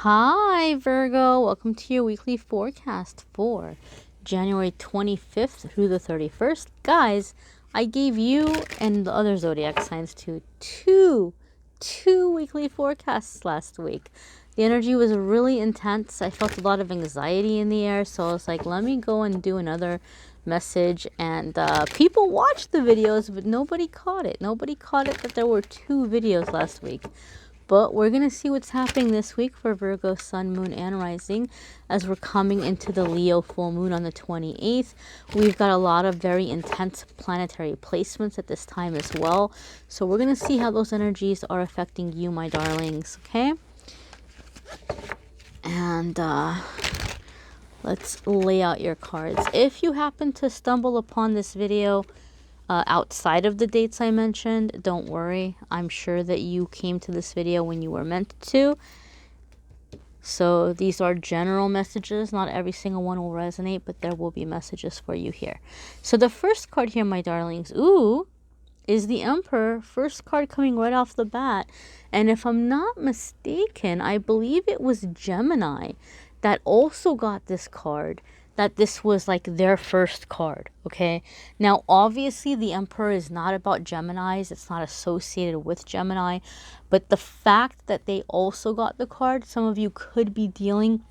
Hi, Virgo. Welcome to your weekly forecast for January 25th through the 31st. Guys, I gave you and the other zodiac signs two weekly forecasts last week. The energy was really intense. I felt a lot of anxiety in the air, so I was like, let me go and do another message. And people watched the videos, but nobody caught it. Nobody caught it that there were two videos last week. But we're going to see what's happening this week for Virgo, Sun, Moon, and Rising as we're coming into the Leo full moon on the 28th. We've got a lot of very intense planetary placements at this time as well. So we're going to see how those energies are affecting you, my darlings, okay? And let's lay out your cards. If you happen to stumble upon this video outside of the dates I mentioned, don't worry. I'm sure that you came to this video when you were meant to. So these are general messages. Not every single one will resonate, but there will be messages for you here. So the first card here, my darlings, is the Emperor. First card coming right off the bat. And if I'm not mistaken, I believe it was Gemini that also got this card, that this was like their first card, okay? Now, obviously, the Emperor is not about Geminis. It's not associated with Gemini. But the fact that they also got the card, some of you could be dealing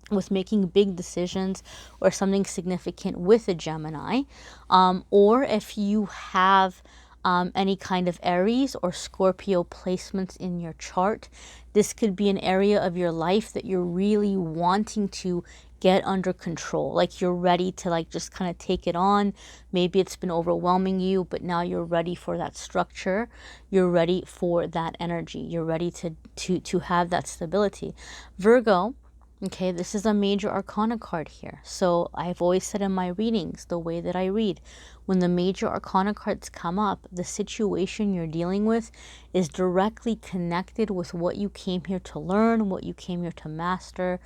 with making big decisions or something significant with a Gemini. Or if you have any kind of Aries or Scorpio placements in your chart, this could be an area of your life that you're really wanting to get under control. Like you're ready to like just kind of take it on. Maybe it's been overwhelming you, but now you're ready for that structure. You're ready for that energy. You're ready to have that stability. Virgo, okay, this is a major arcana card here. So I've always said in my readings, the way that I read, when the major arcana cards come up, the situation you're dealing with is directly connected with what you came here to learn, what you came here to master,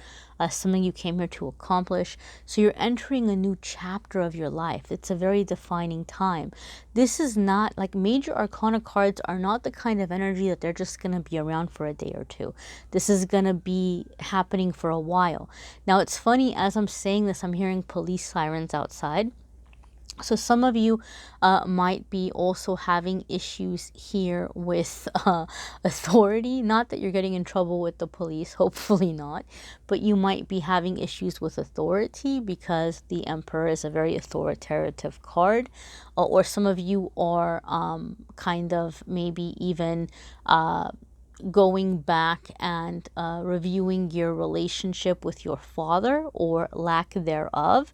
something you came here to accomplish. So you're entering a new chapter of your life. It's a very defining time. This is not, like, major arcana cards are not the kind of energy that they're just going to be around for a day or two. This is going to be happening for a while. Now, it's funny, as I'm saying this, I'm hearing police sirens outside. So some of you might be also having issues here with authority. Not that you're getting in trouble with the police, hopefully not. But you might be having issues with authority because the Emperor is a very authoritative card. Or some of you are kind of maybe even going back and reviewing your relationship with your father or lack thereof,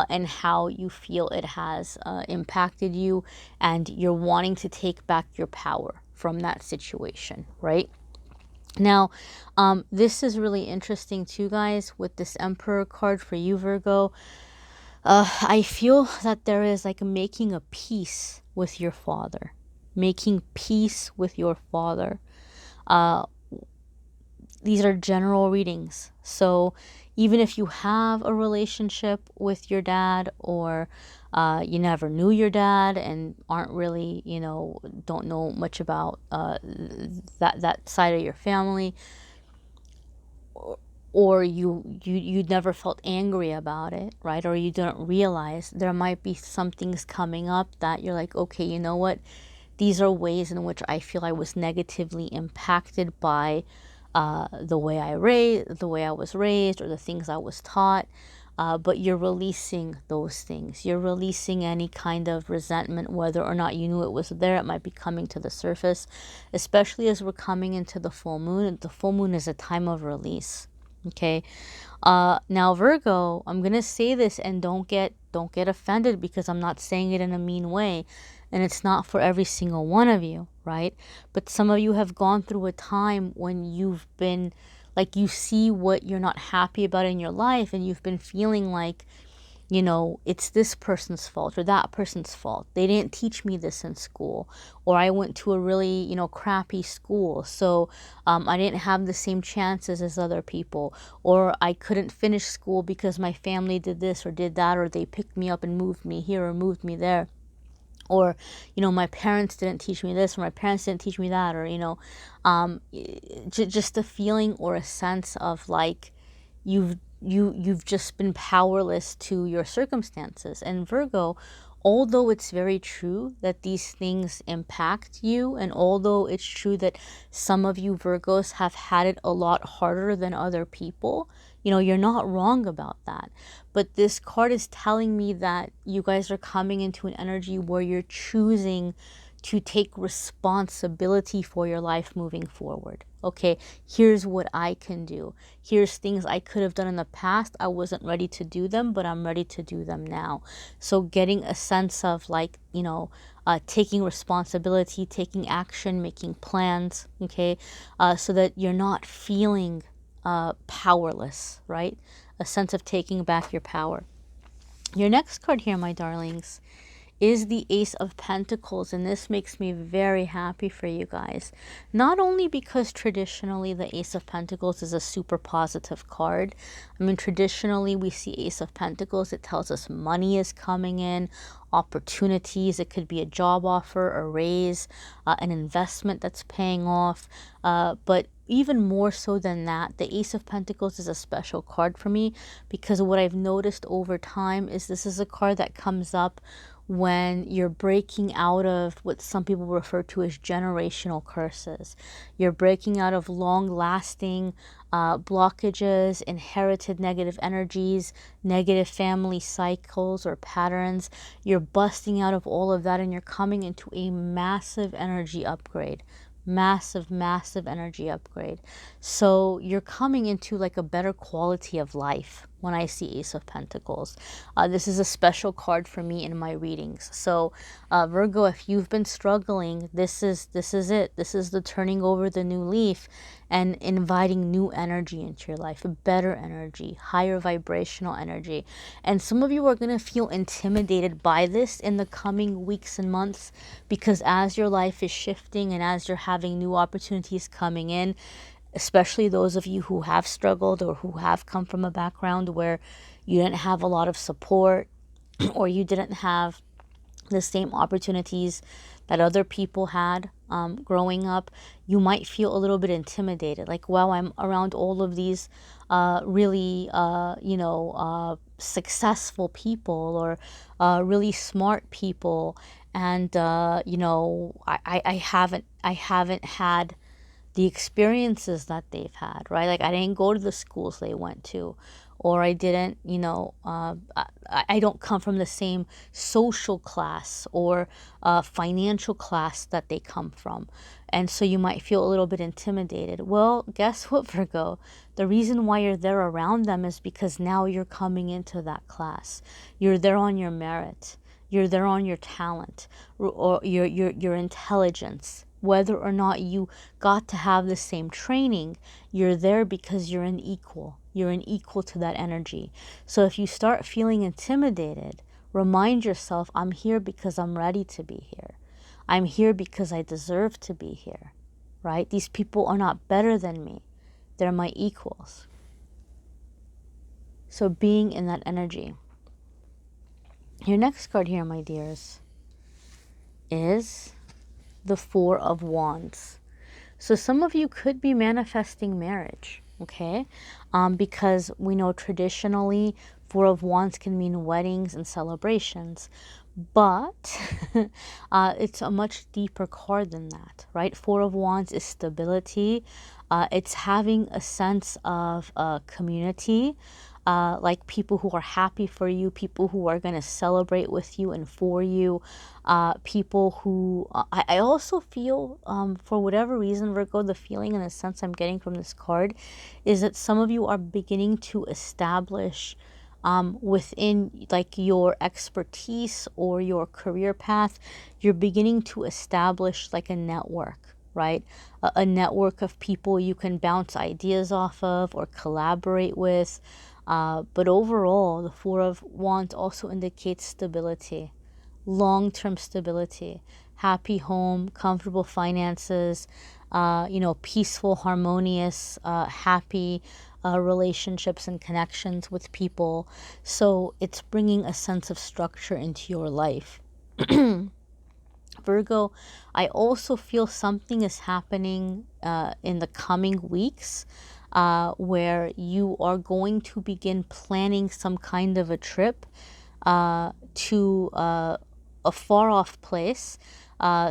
and how you feel it has impacted you, and you're wanting to take back your power from that situation, right? Now, this is really interesting too, guys, with this Emperor card for you, Virgo. I feel that there is like making a peace with your father. Making peace with your father. These are general readings. So even if you have a relationship with your dad, or you never knew your dad and aren't really, don't know much about that side of your family, or you never felt angry about it, right? Or you didn't realize, there might be some things coming up that you're like, okay, you know what? These are ways in which I feel I was negatively impacted by the way I was raised, or the things I was taught. But you're releasing those things. You're releasing any kind of resentment, whether or not you knew it was there. It might be coming to the surface, especially as we're coming into the full moon. The full moon is a time of release. Okay. Now, Virgo, I'm gonna say this, and don't get offended, because I'm not saying it in a mean way, and it's not for every single one of you, right? But some of you have gone through a time when you've been like, you see what you're not happy about in your life, and you've been feeling like, it's this person's fault or that person's fault. They didn't teach me this in school, or I went to a really, crappy school, so I didn't have the same chances as other people, or I couldn't finish school because my family did this or did that, or they picked me up and moved me here or moved me there. or, you know, my parents didn't teach me this, or my parents didn't teach me that, or, you know, just a feeling or a sense of like you've just been powerless to your circumstances. And Virgo, although it's very true that these things impact you, and although it's true that some of you Virgos have had it a lot harder than other people, you know, you're not wrong about that. But this card is telling me that you guys are coming into an energy where you're choosing to take responsibility for your life moving forward. Okay, here's what I can do. Here's things I could have done in the past. I wasn't ready to do them, but I'm ready to do them now. So getting a sense of like, you know, taking responsibility, taking action, making plans, okay, so that you're not feeling powerless, right? A sense of taking back your power. Your next card here, my darlings, is the Ace of Pentacles, and this makes me very happy for you guys. Not only because traditionally the Ace of Pentacles is a super positive card. I mean, traditionally we see Ace of Pentacles, it tells us money is coming in, opportunities. It could be a job offer, a raise, an investment that's paying off. But even more so than that, the Ace of Pentacles is a special card for me, because what I've noticed over time is this is a card that comes up when you're breaking out of what some people refer to as generational curses. You're breaking out of long-lasting blockages, inherited negative energies, negative family cycles or patterns. You're busting out of all of that, and you're coming into a massive energy upgrade. Massive energy upgrade. So you're coming into like a better quality of life when I see Ace of Pentacles. This is a special card for me in my readings. So Virgo, if you've been struggling, this is it. This is the turning over the new leaf and inviting new energy into your life, a better energy, higher vibrational energy. And some of you are going to feel intimidated by this in the coming weeks and months, because as your life is shifting and as you're having new opportunities coming in, especially those of you who have struggled or who have come from a background where you didn't have a lot of support or you didn't have the same opportunities that other people had growing up, you might feel a little bit intimidated. Like, wow, I'm around all of these really, successful people, or really smart people, and I haven't had the experiences that they've had, right? Like, I didn't go to the schools they went to, or I didn't, I don't come from the same social class or financial class that they come from. And so you might feel a little bit intimidated. Well, guess what, Virgo? The reason why you're there around them is because now you're coming into that class. You're there on your merit. You're there on your talent or your intelligence. Whether or not you got to have the same training, you're there because you're an equal. You're an equal to that energy. So if you start feeling intimidated, remind yourself, I'm here because I'm ready to be here. I'm here because I deserve to be here, right? These people are not better than me. They're my equals. So being in that energy. Your next card here, my dears, is the Four of Wands. So some of you could be manifesting marriage, okay? Because we know traditionally Four of Wands can mean weddings and celebrations, but it's a much deeper card than that, right? Four of Wands is stability. It's having a sense of community, like people who are happy for you, people who are going to celebrate with you and for you, people who I also feel, for whatever reason, Virgo, the feeling and the sense I'm getting from this card is that some of you are beginning to establish within like your expertise or your career path, you're beginning to establish like a network, right? A network of people you can bounce ideas off of or collaborate with. But overall, the Four of Wands also indicates stability, long-term stability, happy home, comfortable finances, peaceful, harmonious, happy relationships and connections with people. So it's bringing a sense of structure into your life. Virgo, I also feel something is happening in the coming weeks where you are going to begin planning some kind of a trip to a far off place.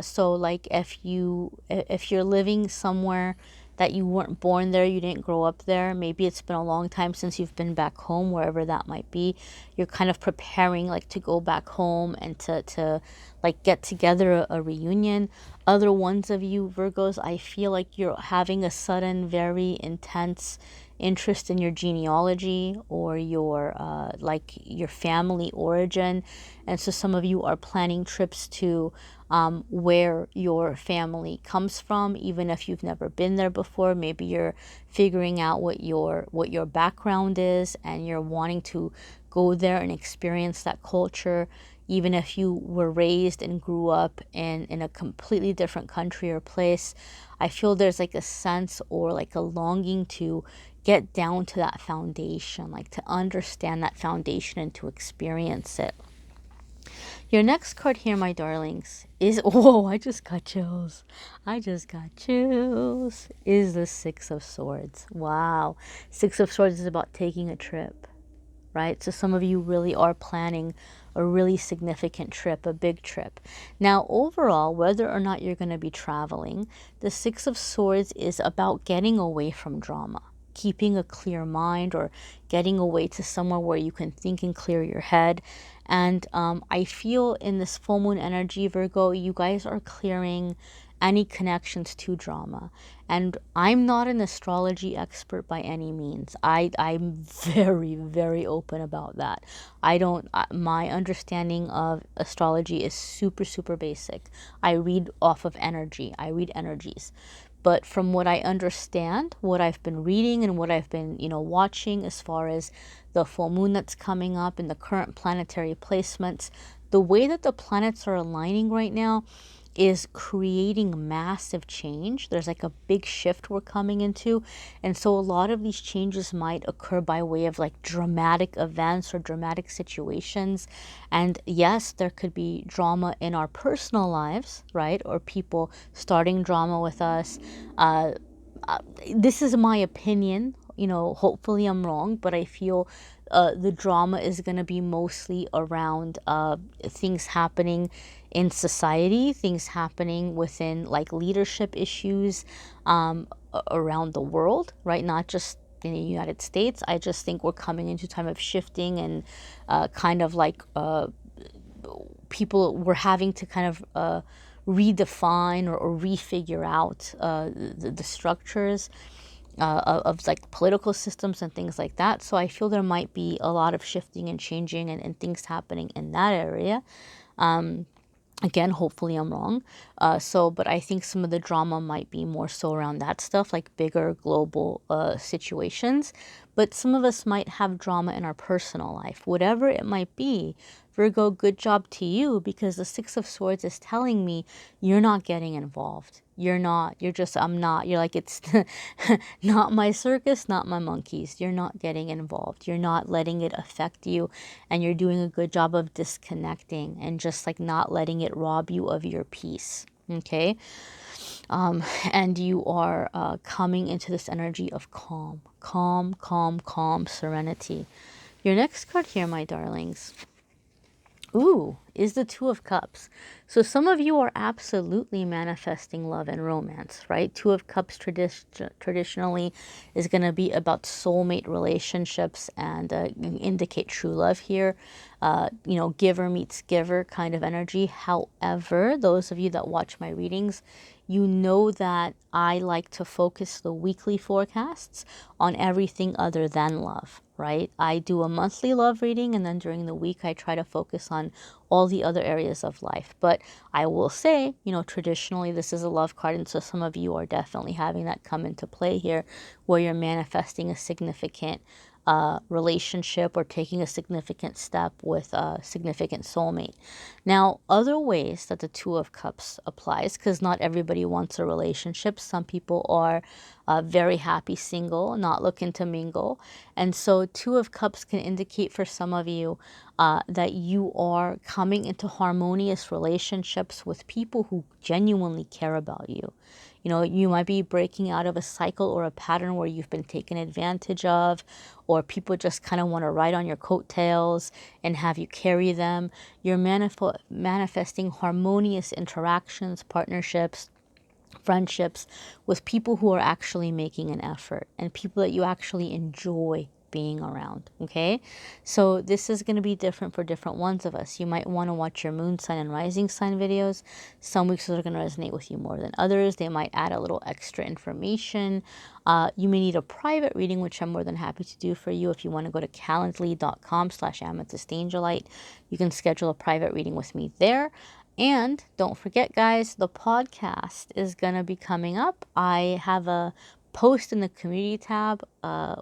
So like if you're living somewhere that you weren't born there, you didn't grow up there, maybe it's been a long time since you've been back home, wherever that might be, you're kind of preparing like to go back home and to like get together a reunion. Other ones of you Virgos, I feel like you're having a sudden very intense interest in your genealogy or your like your family origin, and so some of you are planning trips to where your family comes from, even if you've never been there before. Maybe you're figuring out what your background is, and you're wanting to go there and experience that culture, even if you were raised and grew up in a completely different country or place. I feel there's like a sense or like a longing to get down to that foundation, like to understand that foundation and to experience it. Your next card here, my darlings, is, whoa, I just got chills. I just got chills. Is the Six of Swords. Wow. Six of Swords is about taking a trip, right? So some of you really are planning a really significant trip, a big trip. Now, overall, whether or not you're going to be traveling, the Six of Swords is about getting away from drama, keeping a clear mind, or getting away to somewhere where you can think and clear your head. And I feel in this full moon energy, Virgo, you guys are clearing any connections to drama. And I'm not an astrology expert by any means. I'm very, very open about that. My understanding of astrology is super, super basic. I read off of energy. I read energies. But from what I understand, what I've been reading and what I've been, watching as far as the full moon that's coming up and the current planetary placements, the way that the planets are aligning right now is creating massive change. There's like a big shift we're coming into. And so a lot of these changes might occur by way of like dramatic events or dramatic situations. And yes, there could be drama in our personal lives, right? Or people starting drama with us. This is my opinion. Hopefully I'm wrong, but I feel the drama is going to be mostly around things happening in society, things happening within like leadership issues around the world, right? Not just in the United States. I just think we're coming into a time of shifting and kind of like people were having to kind of redefine or refigure out the structures of like political systems and things like that. So I feel there might be a lot of shifting and changing and things happening in that area. Again, hopefully I'm wrong. But I think some of the drama might be more so around that stuff, like bigger global situations. But some of us might have drama in our personal life, whatever it might be. Virgo, good job to you, because the Six of Swords is telling me you're not getting involved. You're like, it's not my circus, not my monkeys. You're not getting involved. You're not letting it affect you. And you're doing a good job of disconnecting and just like not letting it rob you of your peace. Okay. And you are coming into this energy of calm, serenity. Your next card here, my darlings, is the Two of Cups. So some of you are absolutely manifesting love and romance, right? Two of Cups traditionally is going to be about soulmate relationships and indicate true love here. Giver meets giver kind of energy. However, those of you that watch my readings, you know that I like to focus the weekly forecasts on everything other than love, right? I do a monthly love reading, and then during the week I try to focus on all the other areas of life. But I will say, traditionally this is a love card, and so some of you are definitely having that come into play here, where you're manifesting a significant relationship or taking a significant step with a significant soulmate. Now, other ways that the Two of Cups applies, because not everybody wants a relationship. Some people are very happy single, not looking to mingle. And so Two of Cups can indicate for some of you that you are coming into harmonious relationships with people who genuinely care about you. You know, you might be breaking out of a cycle or a pattern where you've been taken advantage of, or people just kind of want to ride on your coattails and have you carry them. You're manifesting harmonious interactions, partnerships, friendships with people who are actually making an effort and people that you actually enjoy being around. Okay, so this is going to be different for different ones of us. You might want to watch your moon sign and rising sign videos. Some weeks are going to resonate with you more than others. They might add a little extra information. You may need a private reading, which I'm more than happy to do for you. If you want to go to calendly.com/amethystangelite, you can schedule a private reading with me there. And don't forget, guys, the podcast is going to be coming up. I have a post in the community tab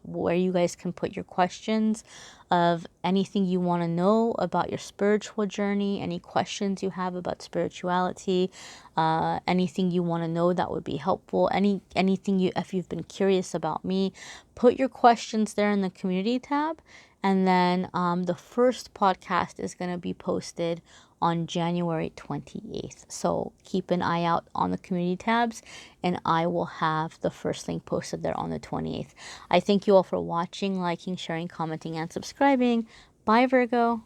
where you guys can put your questions of anything you want to know about your spiritual journey, any questions you have about spirituality, anything you want to know that would be helpful, anything if you've been curious about me, put your questions there in the community tab. And then the first podcast is going to be posted on January 28th. So keep an eye out on the community tabs, and I will have the first link posted there on the 28th. I thank you all for watching, liking, sharing, commenting, and subscribing. Bye, Virgo.